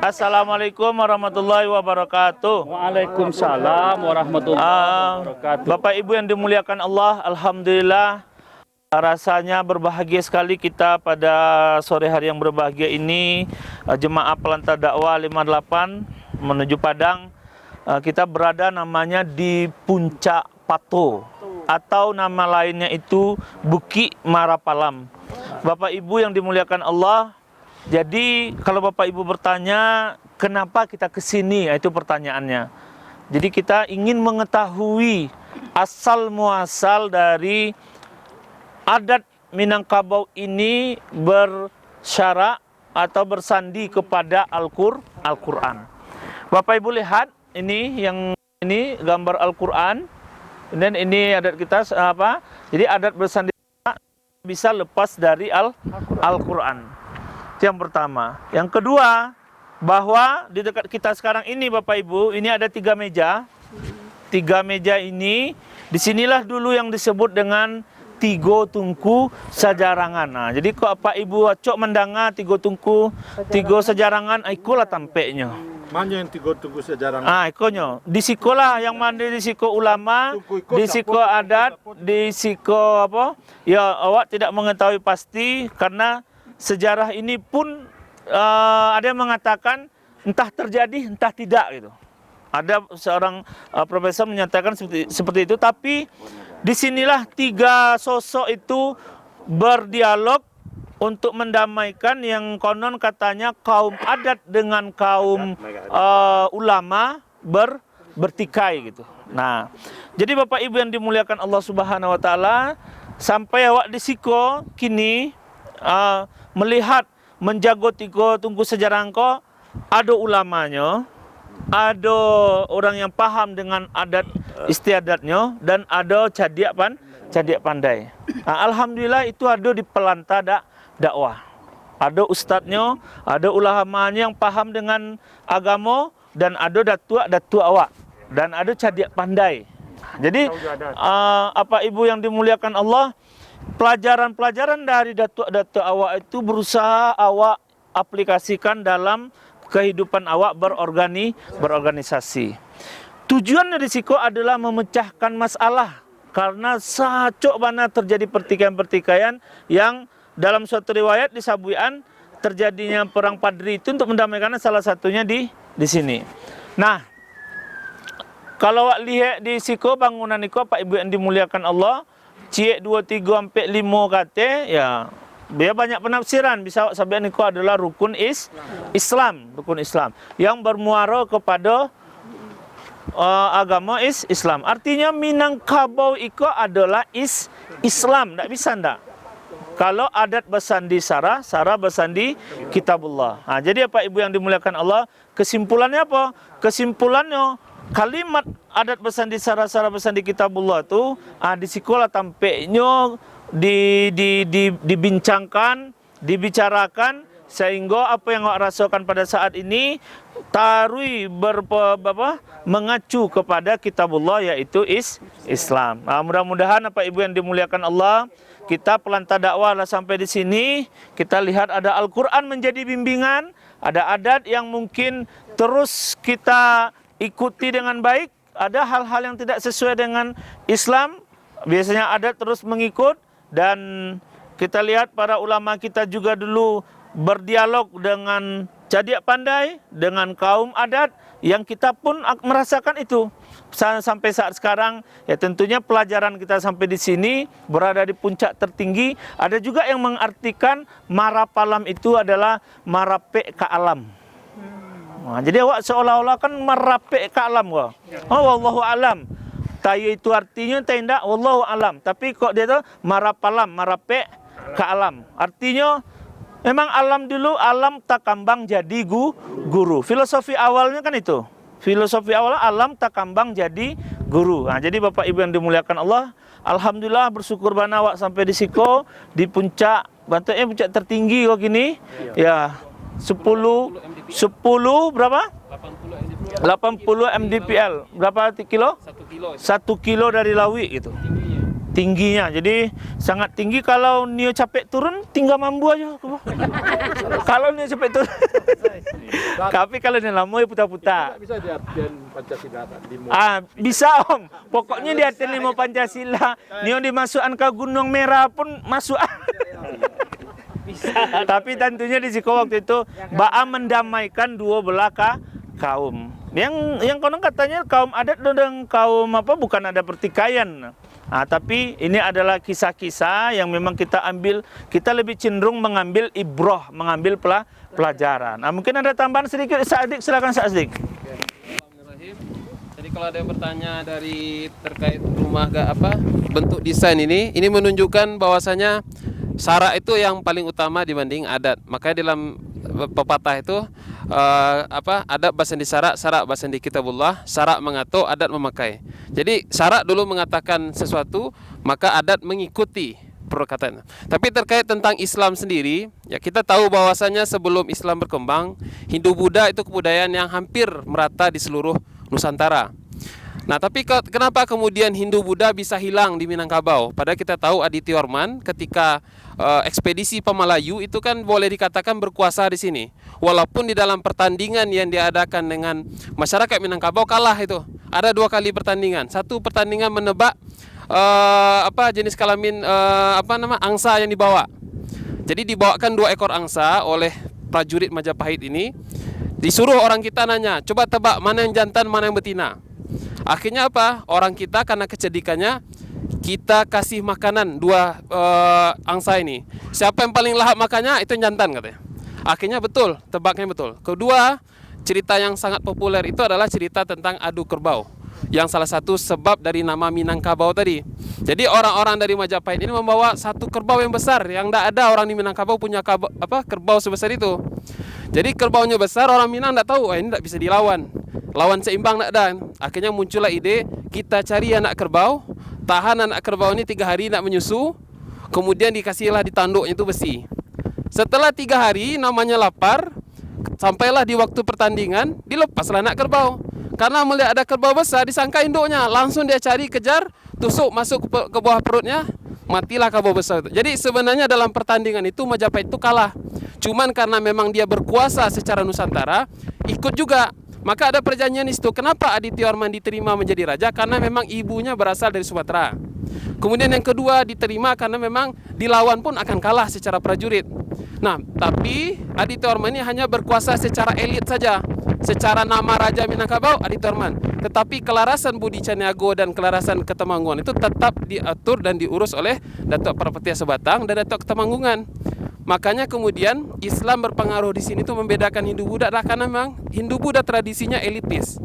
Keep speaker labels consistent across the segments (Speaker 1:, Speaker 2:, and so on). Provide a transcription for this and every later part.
Speaker 1: Assalamualaikum warahmatullahi wabarakatuh.
Speaker 2: Waalaikumsalam warahmatullahi wabarakatuh.
Speaker 1: Bapak Ibu yang dimuliakan Allah, alhamdulillah rasanya berbahagia sekali kita pada sore hari yang berbahagia ini. Jemaah Pelantar Dakwah 58 menuju Padang. Kita berada namanya di Puncak Pato atau nama lainnya itu Bukit Marapalam. Bapak Ibu yang dimuliakan Allah, jadi kalau Bapak Ibu bertanya kenapa kita ke sini, itu pertanyaannya. Jadi kita ingin mengetahui asal muasal dari adat Minangkabau ini bersyarak atau bersandi kepada Al-Quran. Bapak Ibu lihat ini gambar Al-Quran, dan ini adat kita apa? Jadi adat bersandi bisa lepas dari Al-Quran. Itu yang pertama. Yang kedua, bahwa di dekat kita sekarang ini Bapak Ibu, ini ada 3 meja. 3 meja ini, disinilah dulu yang disebut dengan Tigo Tungku Sajarangan. Nah, jadi kok Pak Ibu cok mendanga Tigo Tungku, Tigo Sajarangan, ikulah tampeknya.
Speaker 3: Mana yang Tigo Tungku Sajarangan?
Speaker 1: Ikonyo. Di sikolah yang mana di siko ulama, di siko adat, di siko apa? Ya, awak tidak mengetahui pasti karena sejarah ini pun ada yang mengatakan entah terjadi entah tidak gitu. Ada seorang profesor menyatakan seperti itu, tapi disinilah 3 sosok itu berdialog untuk mendamaikan yang konon katanya kaum adat dengan kaum ulama bertikai gitu. Nah, jadi Bapak Ibu yang dimuliakan Allah Subhanahu wa taala, sampai awak di siko kini melihat menjago Tigo Tungku Sajarangko, ada ulamanya, ada orang yang paham dengan adat istiadatnya, dan ada cadiak pandai. Nah, alhamdulillah itu ada di Pelantar Dakwah. Ada ustadznya, ada ulamanya yang paham dengan agama, dan ada datuk awak, dan ada cadiak pandai. Jadi apa Ibu yang dimuliakan Allah, pelajaran-pelajaran dari datuk-datuk awak itu berusaha awak aplikasikan dalam kehidupan awak berorganisasi. Tujuannya di siko adalah memecahkan masalah, karena sacok bana terjadi pertikaian-pertikaian yang dalam suatu riwayat di Sabuian terjadinya perang Padri itu untuk mendamaikan, salah satunya di sini. Nah, kalau awak lihat di siko bangunan itu Pak Ibu yang dimuliakan Allah, Ciek 2, 3, 4, 5 kata, ya dia banyak penafsiran. Bisa sampai niku adalah rukun Islam, rukun Islam yang bermuara kepada agama Islam. Artinya Minangkabau itu adalah Islam, tidak bisa ndak. Kalau adat bersandi Sarah bersandi Kitabullah. Nah, jadi Pak Ibu yang dimuliakan Allah, kesimpulannya apa? Kesimpulannya kalimat adat bersandi Sarah bersandi Kitabullah itu di sekolah tampaknya dibincangkan, dibicarakan, sehingga apa yang awak rasakan pada saat ini mengacu kepada Kitabullah, yaitu Islam. Nah, mudah-mudahan Pak Ibu yang dimuliakan Allah, kita Pelantar Dakwah lah sampai di sini, kita lihat ada Al-Quran menjadi bimbingan, ada adat yang mungkin terus kita ikuti dengan baik, ada hal-hal yang tidak sesuai dengan Islam, biasanya adat terus mengikut, dan kita lihat para ulama kita juga dulu berdialog dengan cadiak pandai, dengan kaum adat, yang kita pun merasakan itu. Sampai saat sekarang, ya tentunya pelajaran kita sampai di sini, berada di puncak tertinggi. Ada juga yang mengartikan Marapalam itu adalah marapek ke alam. Nah, jadi awak seolah-olah kan marapek ke alam. Oh, wallahu alam. Tayu itu artinya tenda, wallahu alam. Tapi kok dia tuh Marapalam, marapek ke alam. Artinya memang alam dulu, alam tak kambang jadi guru. Filosofi awalnya kan itu. Filosofi awalnya alam tak kambang jadi guru. Nah, jadi Bapak Ibu yang dimuliakan Allah, alhamdulillah bersyukur bana awak sampai di siko, di puncak, bantunya puncak tertinggi kok gini. Ya, 10 berapa? 80 mdpl. Berapa kilo? 1 kilo dari Lawi gitu. tingginya. Jadi sangat tinggi, kalau Nio capek turun tinggal mambu aja ke bawah. Kalau Nio capek turun. Tapi kalau Nio lama ya putar-putar.
Speaker 3: Bisa diartikan Pancasila di
Speaker 1: Bisa Om. Pokoknya di atas 5 Pancasila. Nio dimasukkan ke Gunung Merah pun masuk. Tapi tentunya di Siko waktu itu Ba'a mendamaikan dua belah kaum. Yang konon katanya kaum adat dan kaum apa bukan ada pertikaian. Tapi ini adalah kisah-kisah yang memang kita lebih cenderung mengambil ibrah, mengambil pelajaran. Mungkin ada tambahan sedikit, Sa'adik, silakan Sa'adik.
Speaker 4: Jadi kalau ada yang bertanya dari terkait rumah bentuk desain ini menunjukkan bahwasanya syarak itu yang paling utama dibanding adat. Makanya dalam pepatah itu adat basandi syarak, syarak basandi kitabullah, syarak mengatur, adat memakai. Jadi syarak dulu mengatakan sesuatu, maka adat mengikuti perkataan. Tapi terkait tentang Islam sendiri, ya kita tahu bahwasanya sebelum Islam berkembang, Hindu Buddha itu kebudayaan yang hampir merata di seluruh Nusantara. Nah, tapi kenapa kemudian Hindu Buddha bisa hilang di Minangkabau? Padahal kita tahu Adityawarman ketika ekspedisi Pemalayu itu kan boleh dikatakan berkuasa di sini. Walaupun di dalam pertandingan yang diadakan dengan masyarakat Minangkabau kalah itu. Ada 2 kali pertandingan. Satu pertandingan menebak jenis kelamin angsa yang dibawa. Jadi dibawakan 2 ekor angsa oleh prajurit Majapahit ini. Disuruh orang kita nanya, coba tebak mana yang jantan, mana yang betina. Akhirnya apa? Orang kita karena kecedikannya, kita kasih makanan 2 angsa ini. Siapa yang paling lahap makannya, itu yang jantan katanya. Akhirnya betul, tebaknya betul. Kedua, cerita yang sangat populer itu adalah cerita tentang adu kerbau, yang salah satu sebab dari nama Minangkabau tadi. Jadi orang-orang dari Majapahit ini membawa satu kerbau yang besar, yang tidak ada orang di Minangkabau punya kerbau sebesar itu. Jadi kerbaunya besar, orang Minang tidak tahu, ini tidak bisa dilawan. Lawan seimbang tidak ada. Akhirnya muncullah ide, kita cari anak kerbau, tahan anak kerbau ini 3 hari tidak menyusu, kemudian dikasihlah di tanduknya itu besi. Setelah 3 hari namanya lapar, sampailah di waktu pertandingan, dilepaslah anak kerbau. Karena melihat ada kerbau besar, disangka induknya, langsung dia cari, kejar, tusuk masuk ke bawah perutnya, matilah kerbau besar itu. Jadi sebenarnya dalam pertandingan itu Majapahit itu kalah. Cuman karena memang dia berkuasa secara Nusantara, ikut juga. Maka ada perjanjian di situ. Kenapa Adityawarman diterima menjadi raja? Karena memang ibunya berasal dari Sumatera. Kemudian yang kedua diterima karena memang dilawan pun akan kalah secara prajurit. Nah, tapi Adityawarman ini hanya berkuasa secara elit saja. Secara nama Raja Minangkabau, Adityawarman. Tetapi kelarasan Budi Caniago dan kelarasan Ketemanggungan itu tetap diatur dan diurus oleh Datuk Parapatya Sebatang dan Datuk Ketemanggungan. Makanya kemudian Islam berpengaruh di sini itu membedakan Hindu Buddha adalah karena memang Hindu Buddha tradisinya elitis.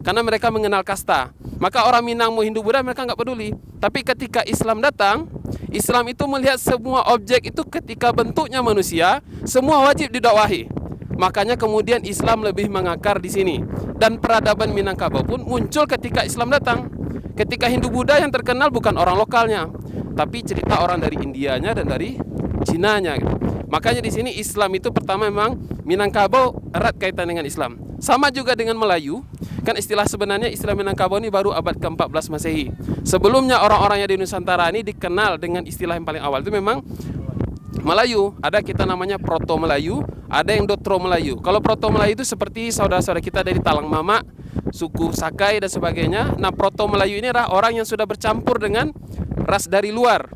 Speaker 4: Karena mereka mengenal kasta. Maka orang Minang mau Hindu Buddha mereka nggak peduli. Tapi ketika Islam datang, Islam itu melihat semua objek itu ketika bentuknya manusia, semua wajib didakwahi. Makanya kemudian Islam lebih mengakar di sini. Dan peradaban Minangkabau pun muncul ketika Islam datang. Ketika Hindu Buddha yang terkenal bukan orang lokalnya, tapi cerita orang dari Indianya dan dari Cinanya gitu. Makanya di sini Islam itu pertama memang Minangkabau erat kaitan dengan Islam. Sama juga dengan Melayu. Kan istilah sebenarnya Islam Minangkabau ini baru abad ke-14 Masehi. Sebelumnya orang-orang yang di Nusantara ini dikenal dengan istilah yang paling awal itu memang Melayu. Ada kita namanya Proto Melayu, ada yang Dotro Melayu. Kalau Proto Melayu itu seperti saudara-saudara kita dari Talang Mama, suku Sakai dan sebagainya. Nah, Proto Melayu ini adalah orang yang sudah bercampur dengan ras dari luar.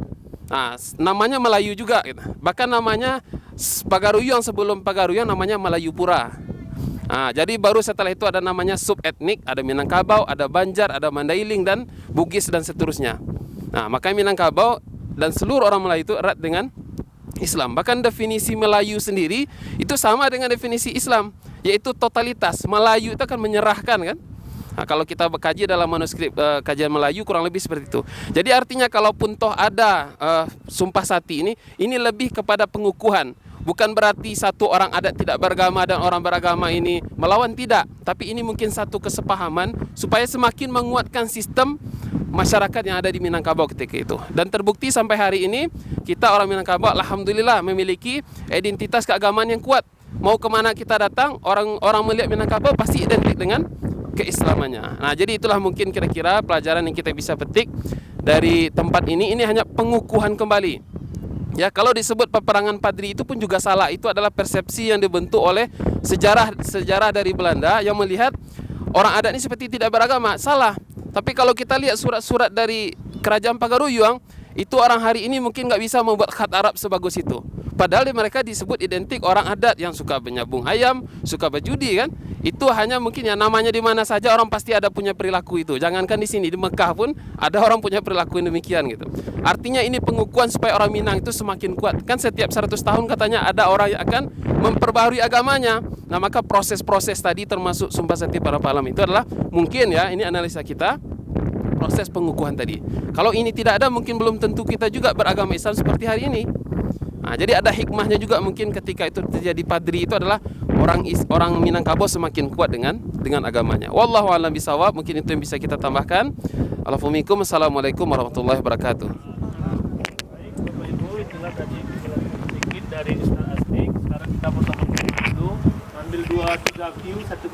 Speaker 4: Nah, namanya Melayu juga gitu. Bahkan namanya Pagaruyung, sebelum Pagaruyung namanya Melayu Pura. Nah, jadi baru setelah itu ada namanya subetnik, ada Minangkabau, ada Banjar, ada Mandailing dan Bugis dan seterusnya. Nah, makanya Minangkabau dan seluruh orang Melayu itu erat dengan Islam. Bahkan definisi Melayu sendiri itu sama dengan definisi Islam, yaitu totalitas. Melayu itu akan menyerahkan kan. Nah, kalau kita berkaji dalam manuskrip kajian Melayu kurang lebih seperti itu. Jadi artinya kalaupun toh ada sumpah sati ini lebih kepada pengukuhan. Bukan berarti satu orang adat tidak beragama dan orang beragama ini melawan, tidak. Tapi ini mungkin satu kesepahaman supaya semakin menguatkan sistem masyarakat yang ada di Minangkabau ketika itu. Dan terbukti sampai hari ini kita orang Minangkabau alhamdulillah memiliki identitas keagamaan yang kuat. Mau kemana kita datang, orang melihat Minangkabau pasti identik dengan keislamannya. Nah, jadi itulah mungkin kira-kira pelajaran yang kita bisa petik dari tempat ini hanya pengukuhan kembali. Ya, kalau disebut peperangan Padri itu pun juga salah. Itu adalah persepsi yang dibentuk oleh sejarah dari Belanda yang melihat orang adat ini seperti tidak beragama. Salah. Tapi kalau kita lihat surat-surat dari Kerajaan Pagaruyung, itu orang hari ini mungkin nggak bisa membuat khat Arab sebagus itu. Padahal mereka disebut identik orang adat yang suka menyabung ayam, suka berjudi kan. Itu hanya mungkin ya namanya di mana saja orang pasti ada punya perilaku itu. Jangankan di sini, di Mekah pun ada orang punya perilaku yang demikian gitu. Artinya ini pengukuhan supaya orang Minang itu semakin kuat. Kan setiap 100 tahun katanya ada orang yang akan memperbaharui agamanya. Nah, maka proses-proses tadi termasuk Sumpah Sakti para Pahlawan itu adalah mungkin ya, ini analisa kita, proses pengukuhan tadi. Kalau ini tidak ada, mungkin belum tentu kita juga beragama Islam seperti hari ini. Nah, jadi ada hikmahnya juga mungkin ketika itu terjadi Padri itu adalah orang Minangkabau semakin kuat dengan agamanya. Wallahu a'lam bishawab. Mungkin itu yang bisa kita tambahkan. Assalamualaikum warahmatullahi wabarakatuh.
Speaker 1: Baik, Bapak Ibu, itulah tadi penjelasan sedikit dari Ustaz Astik. Sekarang kita potong dulu, ambil 2-3 view, satu